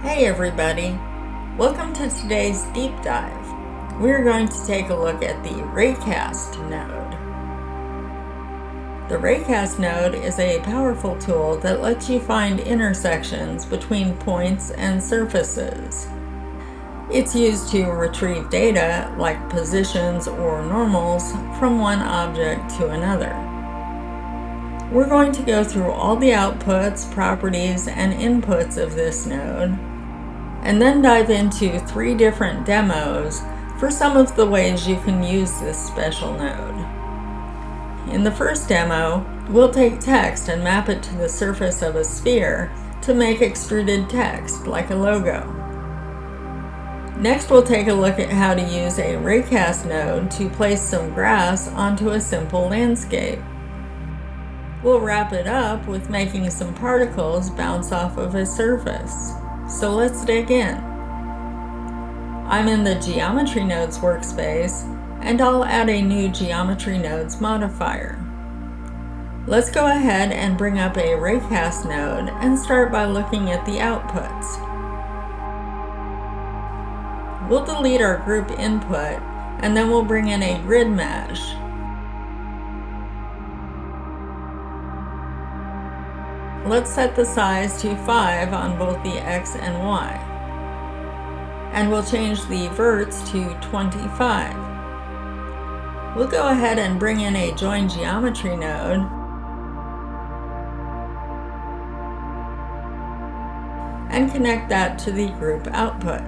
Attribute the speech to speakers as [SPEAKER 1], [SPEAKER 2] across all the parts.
[SPEAKER 1] Hey everybody, welcome to today's deep dive. We're going to take a look at the Raycast node. The Raycast node is a powerful tool that lets you find intersections between points and surfaces. It's used to retrieve data like positions or normals from one object to another. We're going to go through all the outputs, properties, and inputs of this node, and then dive into 3 different demos for some of the ways you can use this special node. In the first demo, we'll take text and map it to the surface of a sphere to make extruded text like a logo. Next, we'll take a look at how to use a Raycast node to place some grass onto a simple landscape. We'll wrap it up with making some particles bounce off of a surface. So let's dig in. I'm in the Geometry Nodes workspace, and I'll add a new Geometry Nodes modifier. Let's go ahead and bring up a Raycast node and start by looking at the outputs. We'll delete our group input, and then we'll bring in a grid mesh. Let's set the size to 5 on both the X and Y. And we'll change the verts to 25. We'll go ahead and bring in a Join Geometry node and connect that to the group output.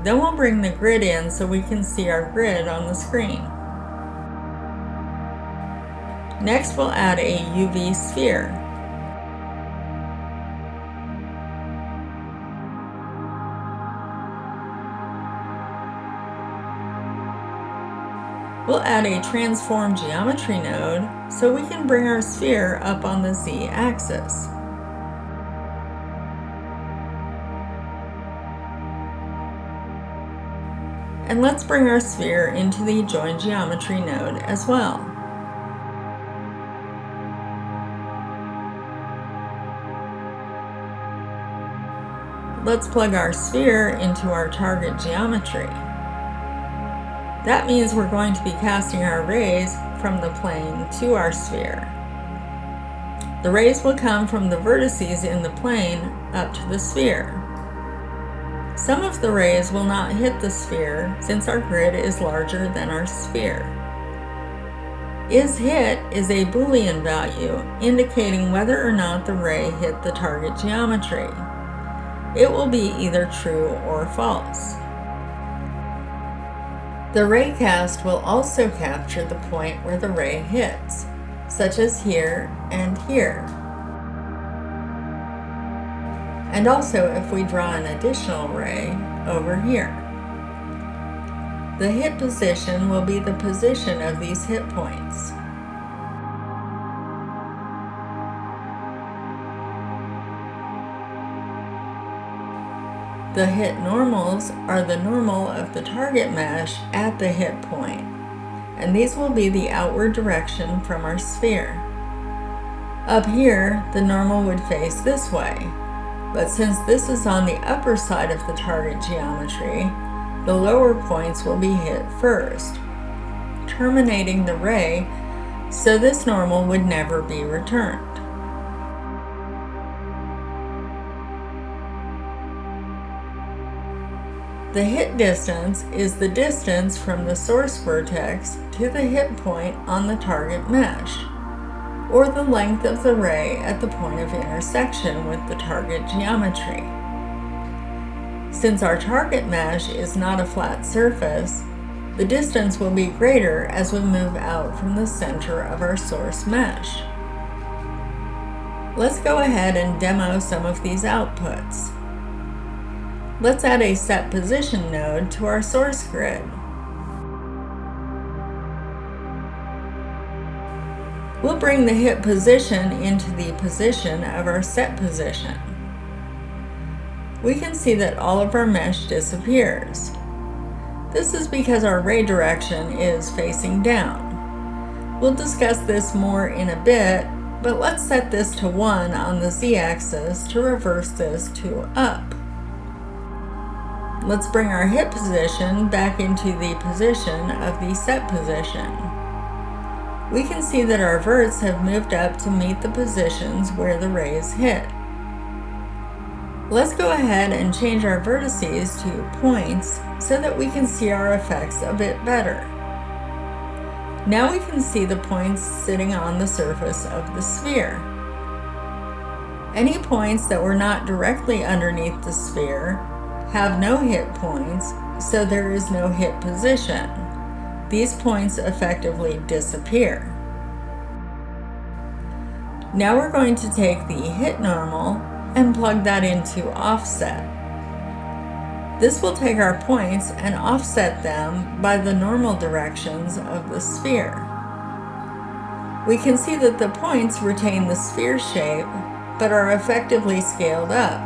[SPEAKER 1] Then we'll bring the grid in so we can see our grid on the screen. Next, we'll add a UV sphere. We'll add a Transform Geometry node so we can bring our sphere up on the Z-axis. And let's bring our sphere into the Join Geometry node as well. Let's plug our sphere into our target geometry. That means we're going to be casting our rays from the plane to our sphere. The rays will come from the vertices in the plane up to the sphere. Some of the rays will not hit the sphere since our grid is larger than our sphere. IsHit is a Boolean value indicating whether or not the ray hit the target geometry. It will be either true or false. The Raycast will also capture the point where the ray hits, such as here and here. And also if we draw an additional ray over here. The hit position will be the position of these hit points. The hit normals are the normal of the target mesh at the hit point, and these will be the outward direction from our sphere. Up here, the normal would face this way, but since this is on the upper side of the target geometry, the lower points will be hit first, terminating the ray, so this normal would never be returned. The hit distance is the distance from the source vertex to the hit point on the target mesh, or the length of the ray at the point of intersection with the target geometry. Since our target mesh is not a flat surface, the distance will be greater as we move out from the center of our source mesh. Let's go ahead and demo some of these outputs. Let's add a Set Position node to our source grid. We'll bring the hit position into the position of our set position. We can see that all of our mesh disappears. This is because our ray direction is facing down. We'll discuss this more in a bit, But let's set this to 1 on the z-axis to reverse this to up. Let's bring our hit position back into the position of the set position. We can see that our verts have moved up to meet the positions where the rays hit. Let's go ahead and change our vertices to points so that we can see our effects a bit better. Now we can see the points sitting on the surface of the sphere. Any points that were not directly underneath the sphere have no hit points, so there is no hit position. These points effectively disappear. Now we're going to take the hit normal and plug that into offset. This will take our points and offset them by the normal directions of the sphere. We can see that the points retain the sphere shape, but are effectively scaled up.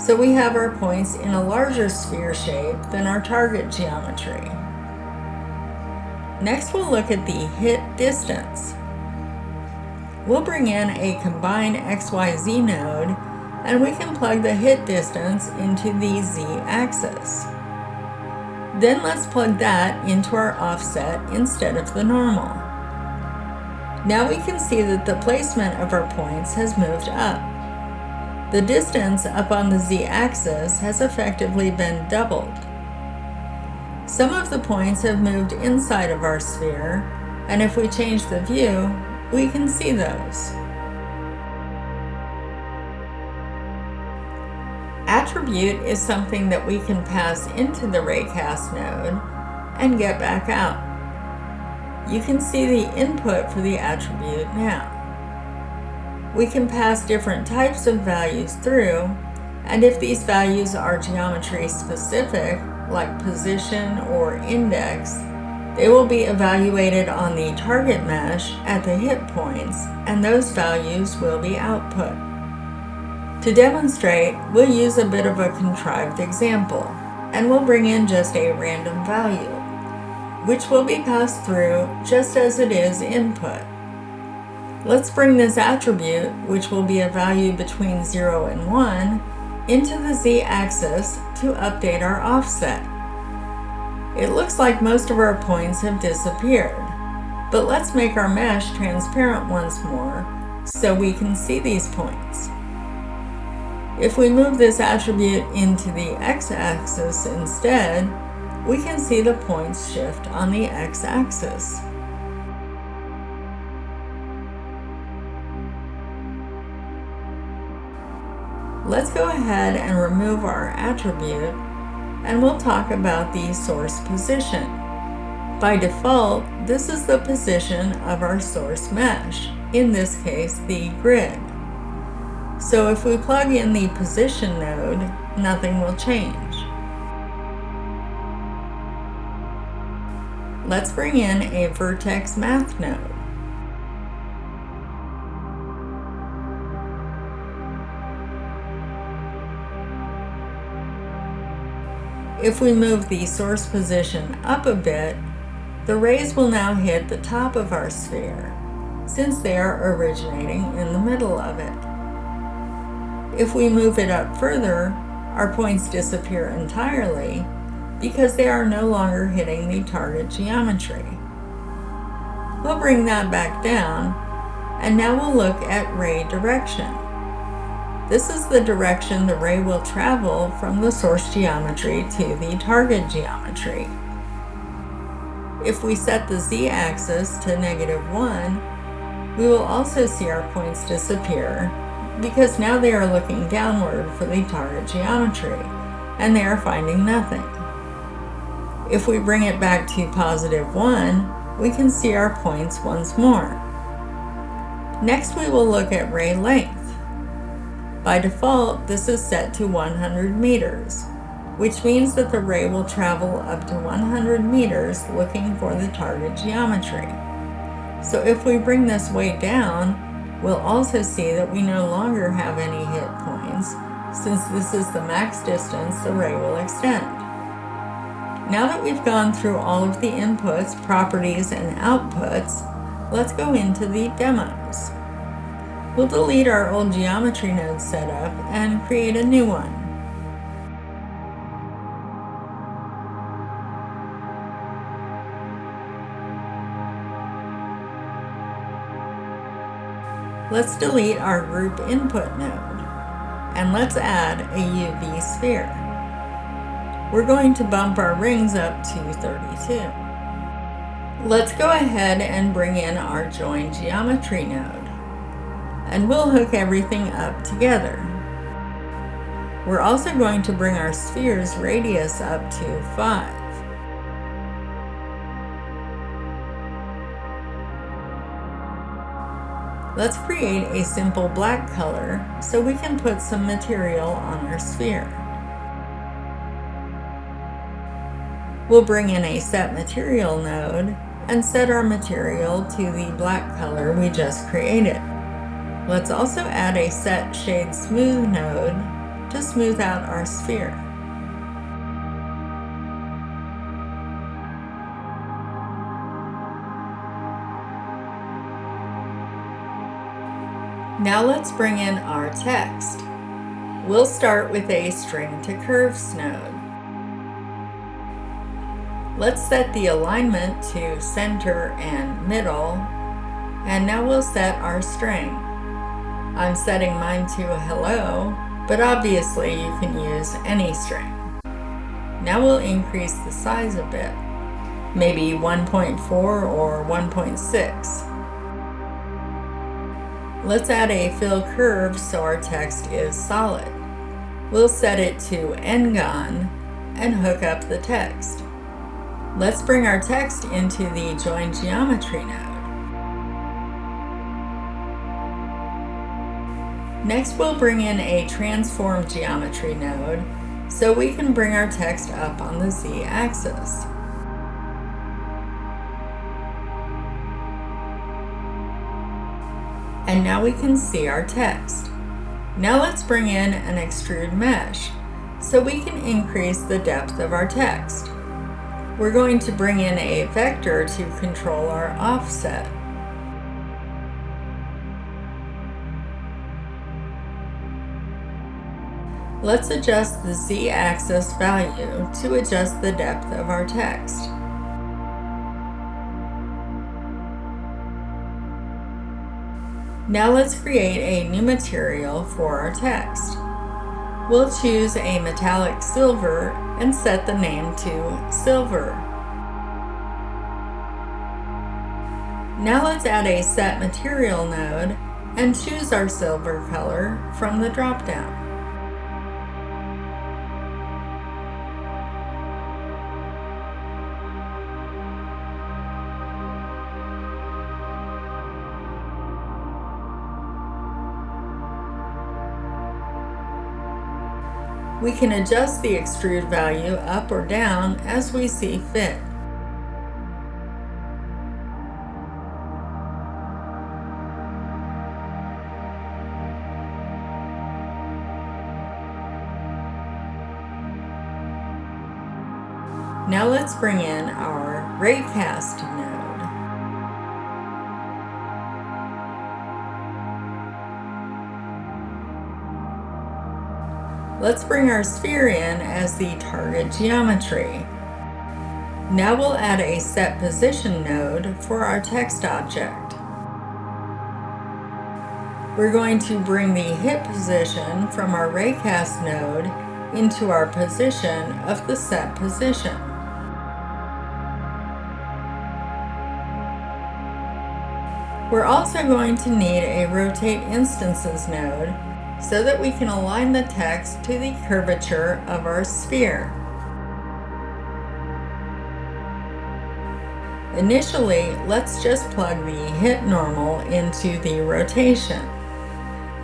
[SPEAKER 1] So we have our points in a larger sphere shape than our target geometry. Next, we'll look at the hit distance. We'll bring in a combined XYZ node, and we can plug the hit distance into the z-axis. Then let's plug that into our offset instead of the normal. Now we can see that the placement of our points has moved up. The distance up on the z-axis has effectively been doubled. Some of the points have moved inside of our sphere, and if we change the view, we can see those. Attribute is something that we can pass into the Raycast node and get back out. You can see the input for the attribute now. We can pass different types of values through, and if these values are geometry specific, like position or index, they will be evaluated on the target mesh at the hit points, and those values will be output. To demonstrate, we'll use a bit of a contrived example, and we'll bring in just a random value, which will be passed through just as it is input. Let's bring this attribute, which will be a value between 0 and 1, into the z-axis to update our offset. It looks like most of our points have disappeared, but let's make our mesh transparent once more so we can see these points. If we move this attribute into the x-axis instead, we can see the points shift on the x-axis. Let's go ahead and remove our attribute, and we'll talk about the source position. By default, this is the position of our source mesh, in this case the grid. So if we plug in the position node, nothing will change. Let's bring in a vertex math node. If we move the source position up a bit, the rays will now hit the top of our sphere, since they are originating in the middle of it. If we move it up further, our points disappear entirely because they are no longer hitting the target geometry. We'll bring that back down, and now we'll look at ray direction. This is the direction the ray will travel from the source geometry to the target geometry. If we set the z-axis to -1, we will also see our points disappear because now they are looking downward for the target geometry, and they are finding nothing. If we bring it back to +1, we can see our points once more. Next, we will look at ray length. By default, this is set to 100 meters, which means that the ray will travel up to 100 meters looking for the target geometry. So if we bring this way down, we'll also see that we no longer have any hit points, since this is the max distance the ray will extend. Now that we've gone through all of the inputs, properties, and outputs, let's go into the demos. We'll delete our old geometry node setup and create a new one. Let's delete our group input node, and let's add a UV sphere. We're going to bump our rings up to 32. Let's go ahead and bring in our join geometry node, and we'll hook everything up together. We're also going to bring our sphere's radius up to 5. Let's create a simple black color so we can put some material on our sphere. We'll bring in a set material node and set our material to the black color we just created. Let's also add a set shade smooth node to smooth out our sphere. Now let's bring in our text. We'll start with a string to curves node. Let's set the alignment to center and middle, and now we'll set our string. I'm setting mine to hello, but obviously you can use any string. Now we'll increase the size a bit, maybe 1.4 or 1.6. Let's add a fill curve so our text is solid. We'll set it to n-gon and hook up the text. Let's bring our text into the join geometry node. Next, we'll bring in a transform geometry node so we can bring our text up on the z-axis. And now we can see our text. Now let's bring in an extrude mesh so we can increase the depth of our text. We're going to bring in a vector to control our offset. Let's adjust the z-axis value to adjust the depth of our text. Now let's create a new material for our text. We'll choose a metallic silver and set the name to silver. Now let's add a set material node and choose our silver color from the drop-down. We can adjust the extrude value up or down as we see fit. Now let's bring in our Raycast node. Let's bring our sphere in as the target geometry. Now we'll add a set position node for our text object. We're going to bring the hit position from our Raycast node into our position of the set position. We're also going to need a rotate instances node so that we can align the text to the curvature of our sphere. Initially, let's just plug the hit normal into the rotation,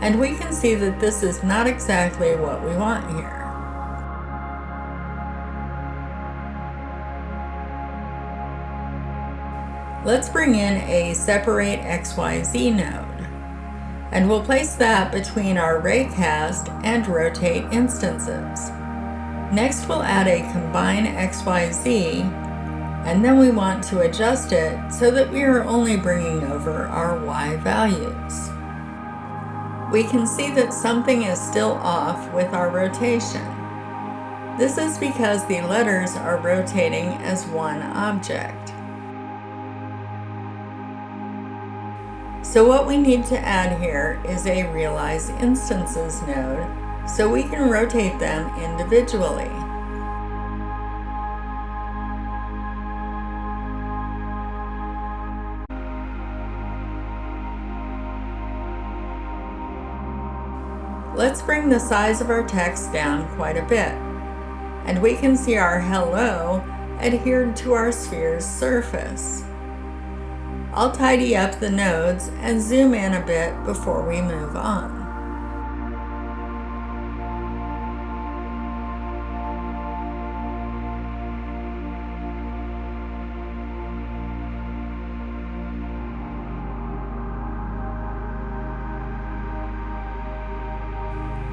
[SPEAKER 1] and we can see that this is not exactly what we want here. Let's bring in a separate XYZ node, and we'll place that between our Raycast and rotate instances. Next, we'll add a combine XYZ, and then we want to adjust it so that we are only bringing over our Y values. we can see that something is still off with our rotation. This is because the letters are rotating as one object. So what we need to add here is a Realize Instances node so we can rotate them individually. Let's bring the size of our text down quite a bit, and we can see our hello adhered to our sphere's surface. I'll tidy up the nodes and zoom in a bit before we move on.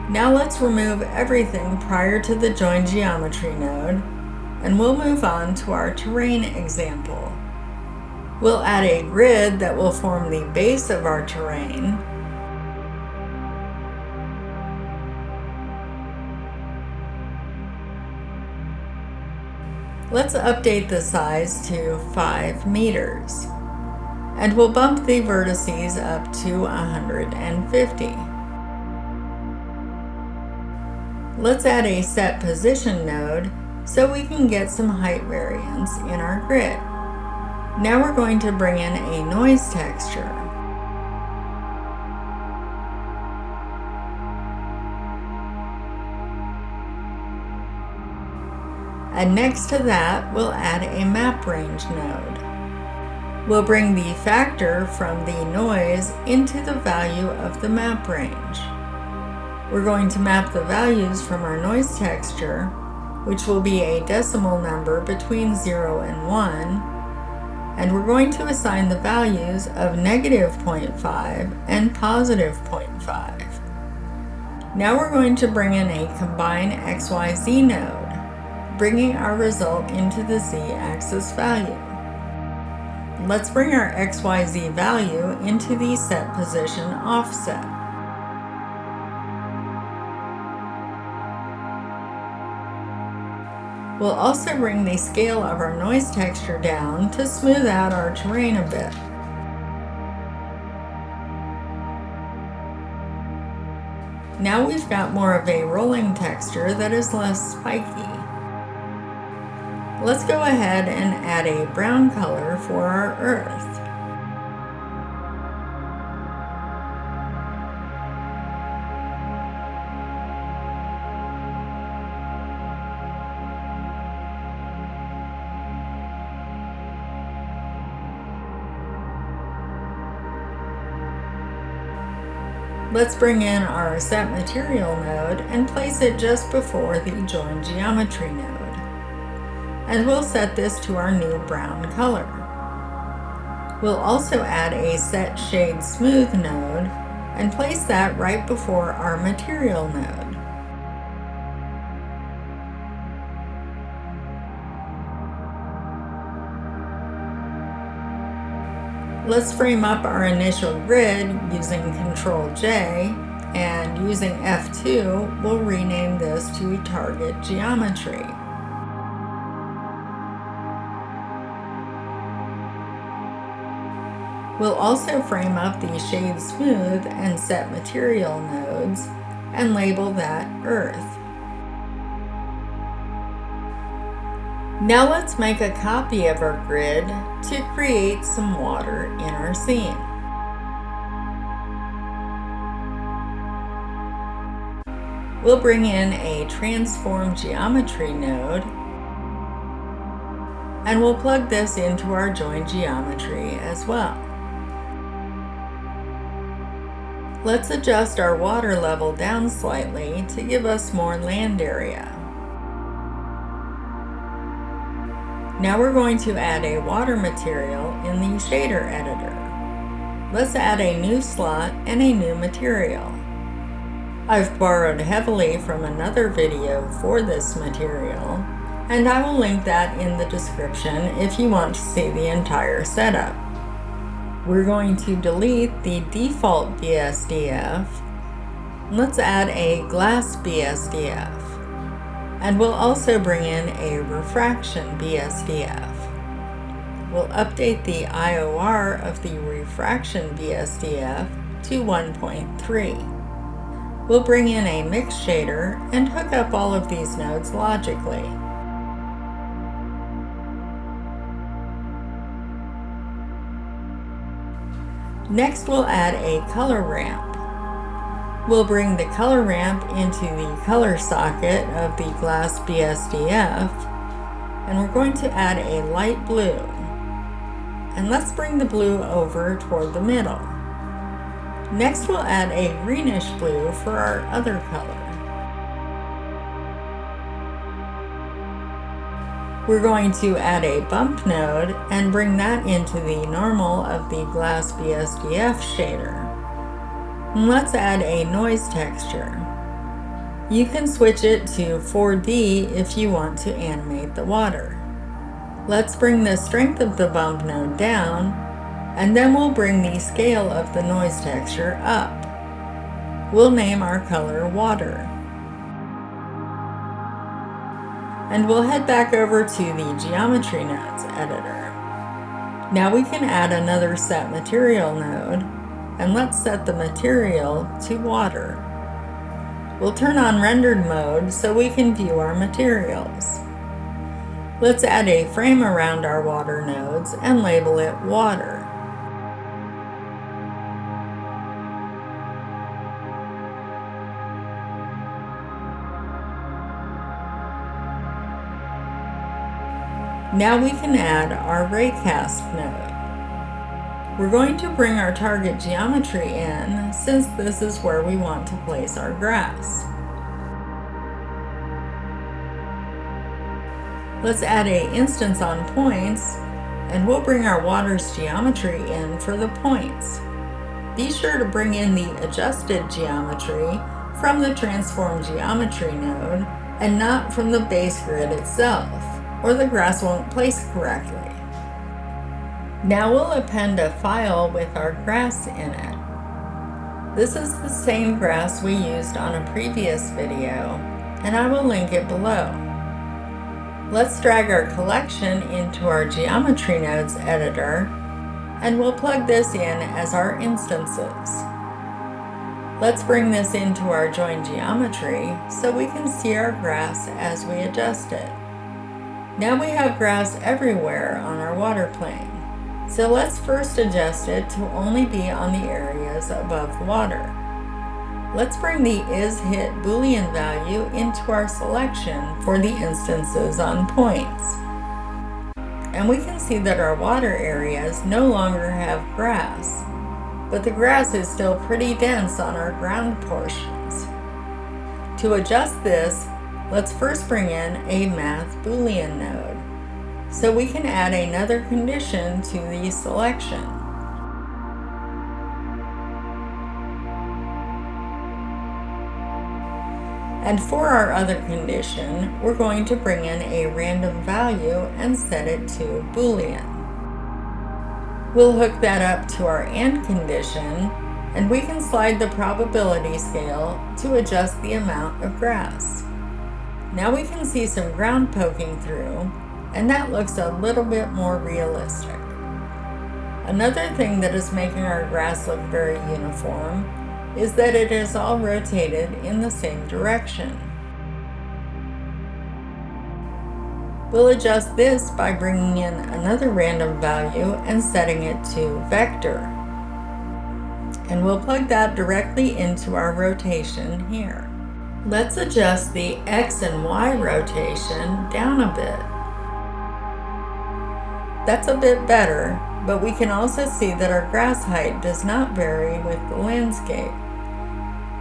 [SPEAKER 1] Now let's remove everything prior to the Join Geometry node, and we'll move on to our terrain example. We'll add a grid that will form the base of our terrain. Let's update the size to 5 meters, and we'll bump the vertices up to 150. Let's add a Set Position node so we can get some height variance in our grid. Now we're going to bring in a noise texture. And next to that, we'll add a Map Range node. We'll bring the factor from the noise into the value of the map range. We're going to map the values from our noise texture, which will be a decimal number between 0 and 1, and we're going to assign the values of -0.5 and +0.5. Now we're going to bring in a Combine XYZ node, bringing our result into the Z-axis value. Let's bring our XYZ value into the Set Position offset. We'll also bring the scale of our noise texture down to smooth out our terrain a bit. Now we've got more of a rolling texture that is less spiky. Let's go ahead and add a brown color for our earth. Let's bring in our Set Material node and place it just before the Join Geometry node. And we'll set this to our new brown color. We'll also add a Set Shade Smooth node and place that right before our Material node. Let's frame up our initial grid using Ctrl-J, and using F2, we'll rename this to Target Geometry. We'll also frame up the Shade Smooth and Set Material nodes and label that Earth. Now let's make a copy of our grid to create some water in our scene. We'll bring in a Transform Geometry node, and we'll plug this into our Join Geometry as well. Let's adjust our water level down slightly to give us more land area. Now we're going to add a water material in the shader editor. Let's add a new slot and a new material. I've borrowed heavily from another video for this material, and I will link that in the description if you want to see the entire setup. We're going to delete the default BSDF Let's add a glass BSDF. And we'll also bring in a refraction BSDF. We'll update the IOR of the refraction BSDF to 1.3. We'll bring in a mix shader and hook up all of these nodes logically. Next, we'll add a color ramp. We'll bring the color ramp into the color socket of the glass BSDF, and we're going to add a light blue. And let's bring the blue over toward the middle. Next, we'll add a greenish blue for our other color. We're going to add a bump node and bring that into the normal of the glass BSDF shader. And let's add a noise texture. You can switch it to 4D if you want to animate the water. Let's bring the strength of the bump node down, and then we'll bring the scale of the noise texture up. We'll name our color water. And we'll head back over to the Geometry Nodes editor. Now we can add another Set Material node, and let's set the material to water. We'll turn on rendered mode so we can view our materials. Let's add a frame around our water nodes and label it water. Now we can add our Raycast node. We're going to bring our target geometry in since this is where we want to place our grass. Let's add an instance on points, and we'll bring our water's geometry in for the points. Be sure to bring in the adjusted geometry from the transform geometry node and not from the base grid itself, or the grass won't place correctly. Now we'll append a file with our grass in it. This is the same grass we used on a previous video, and I will link it below. Let's drag our collection into our Geometry Nodes editor, and we'll plug this in as our instances. Let's bring this into our join geometry so we can see our grass as we adjust it. Now we have grass everywhere on our water plane, so let's first adjust it to only be on the areas above water. Let's bring the isHit Boolean value into our selection for the instances on points. And we can see that our water areas no longer have grass, but the grass is still pretty dense on our ground portions. To adjust this, let's first bring in a Math Boolean node, so we can add another condition to the selection. And for our other condition, we're going to bring in a random value and set it to Boolean. We'll hook that up to our AND condition, and we can slide the probability scale to adjust the amount of grass. Now we can see some ground poking through, and that looks a little bit more realistic. Another thing that is making our grass look very uniform is that it is all rotated in the same direction. We'll adjust this by bringing in another random value and setting it to vector. And we'll plug that directly into our rotation here. Let's adjust the X and Y rotation down a bit. That's a bit better, but we can also see that our grass height does not vary with the landscape.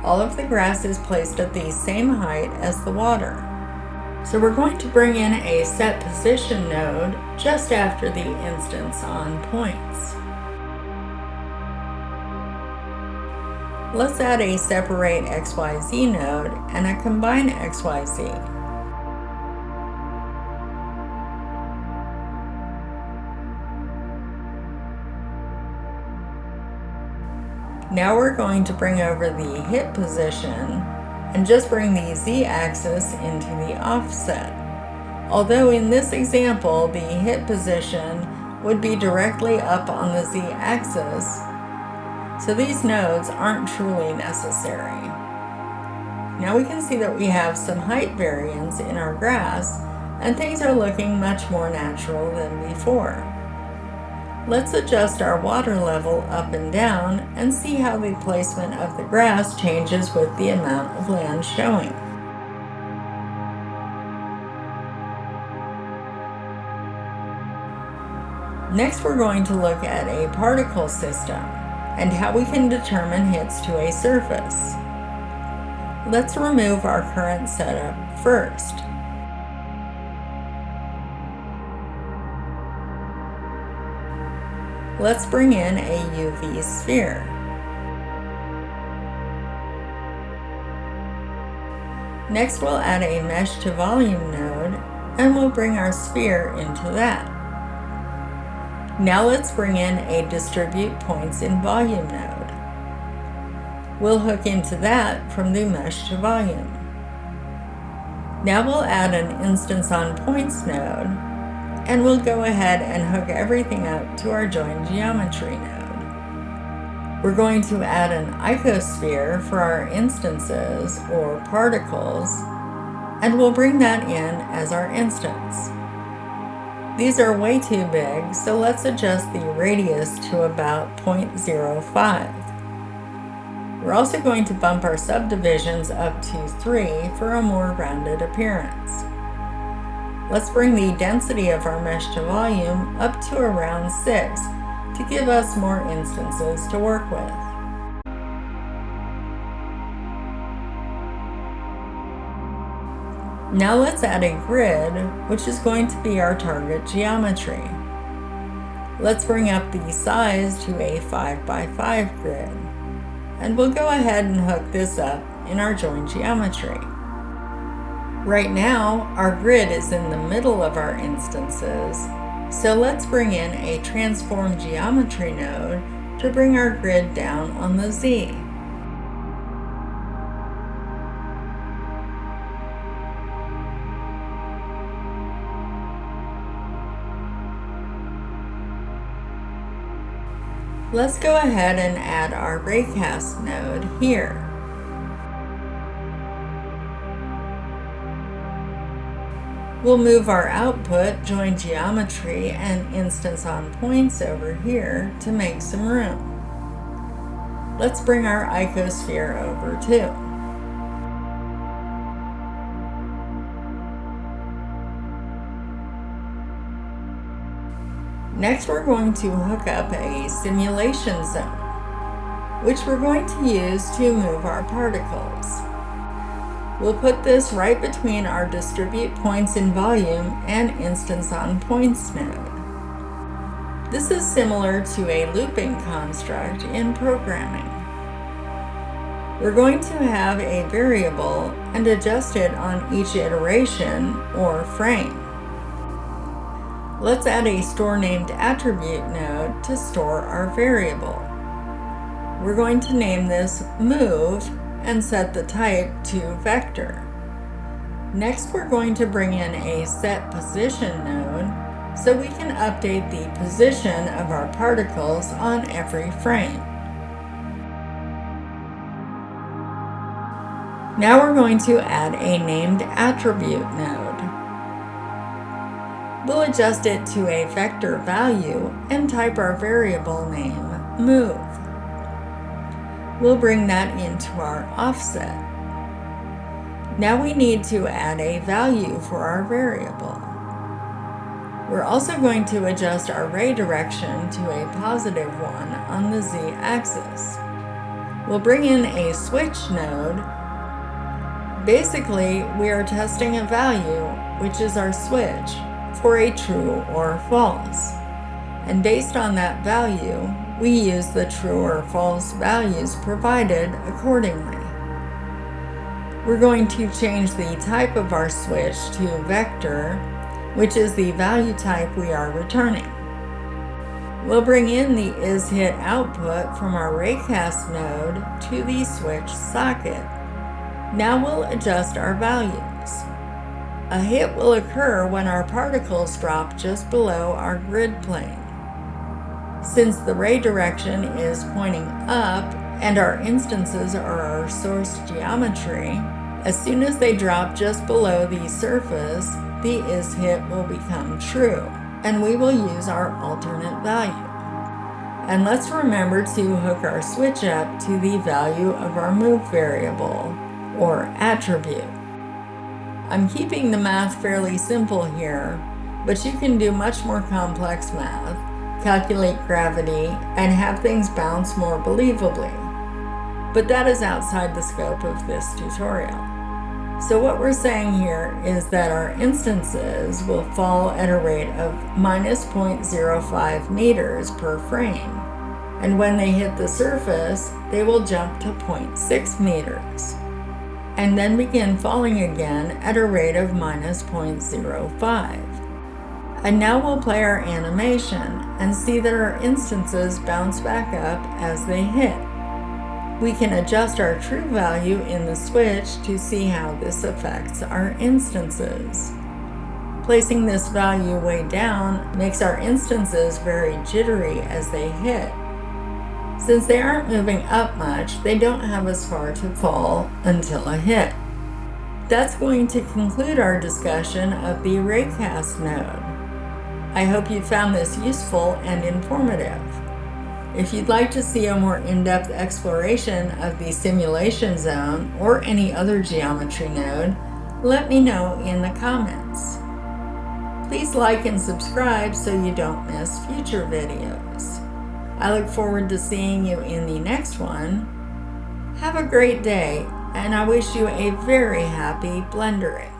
[SPEAKER 1] All of the grass is placed at the same height as the water. So we're going to bring in a set position node just after the instance on points. Let's add a separate XYZ node and a combine XYZ. Now we're going to bring over the hit position and just bring the z-axis into the offset. Although in this example, the hit position would be directly up on the z-axis, so these nodes aren't truly necessary. Now we can see that we have some height variance in our grass, and things are looking much more natural than before. Let's adjust our water level up and down and see how the placement of the grass changes with the amount of land showing. Next, we're going to look at a particle system and how we can determine hits to a surface. Let's remove our current setup first. Let's bring in a UV sphere. Next, we'll add a mesh to volume node, and we'll bring our sphere into that. Now let's bring in a distribute points in volume node. We'll hook into that from the mesh to volume. Now we'll add an instance on points node, and we'll go ahead and hook everything up to our join geometry node. We're going to add an icosphere for our instances or particles, and we'll bring that in as our instance. These are way too big, so let's adjust the radius to about 0.05. We're also going to bump our subdivisions up to 3 for a more rounded appearance. Let's bring the density of our mesh to volume up to around 6 to give us more instances to work with. Now let's add a grid, which is going to be our target geometry. Let's bring up the size to a 5x5 grid, and we'll go ahead and hook this up in our join geometry. Right now, our grid is in the middle of our instances, so let's bring in a transform geometry node to bring our grid down on the Z. Let's go ahead and add our Raycast node here. We'll move our output, join geometry, and instance on points over here to make some room. Let's bring our icosphere over too. Next, we're going to hook up a simulation zone, which we're going to use to move our particles. We'll put this right between our distribute points in volume and instance on points node. This is similar to a looping construct in programming. We're going to have a variable and adjust it on each iteration or frame. Let's add a store named attribute node to store our variable. We're going to name this move and set the type to vector. Next, we're going to bring in a set position node so we can update the position of our particles on every frame. Now we're going to add a named attribute node. We'll adjust it to a vector value and type our variable name move. We'll bring that into our offset. Now we need to add a value for our variable. We're also going to adjust our ray direction to a positive one on the z-axis. We'll bring in a switch node. Basically, we are testing a value, which is our switch, for a true or false. And based on that value, we use the true or false values provided accordingly. We're going to change the type of our switch to vector, which is the value type we are returning. We'll bring in the is-hit output from our Raycast node to the switch socket. Now we'll adjust our values. A hit will occur when our particles drop just below our grid plane. Since the ray direction is pointing up and our instances are our source geometry, as soon as they drop just below the surface, the is-hit will become true, and we will use our alternate value. And let's remember to hook our switch up to the value of our move variable, or attribute. I'm keeping the math fairly simple here, but you can do much more complex math, calculate gravity, and have things bounce more believably. But that is outside the scope of this tutorial. So what we're saying here is that our instances will fall at a rate of minus 0.05 meters per frame. And when they hit the surface, they will jump to 0.6 meters. And then begin falling again at a rate of minus 0.05. And now we'll play our animation and see that our instances bounce back up as they hit. We can adjust our true value in the switch to see how this affects our instances. Placing this value way down makes our instances very jittery as they hit. Since they aren't moving up much, they don't have as far to fall until a hit. That's going to conclude our discussion of the Raycast node. I hope you found this useful and informative. If you'd like to see a more in-depth exploration of the simulation zone or any other geometry node, let me know in the comments. Please like and subscribe so you don't miss future videos. I look forward to seeing you in the next one. Have a great day, and I wish you a very happy blendering.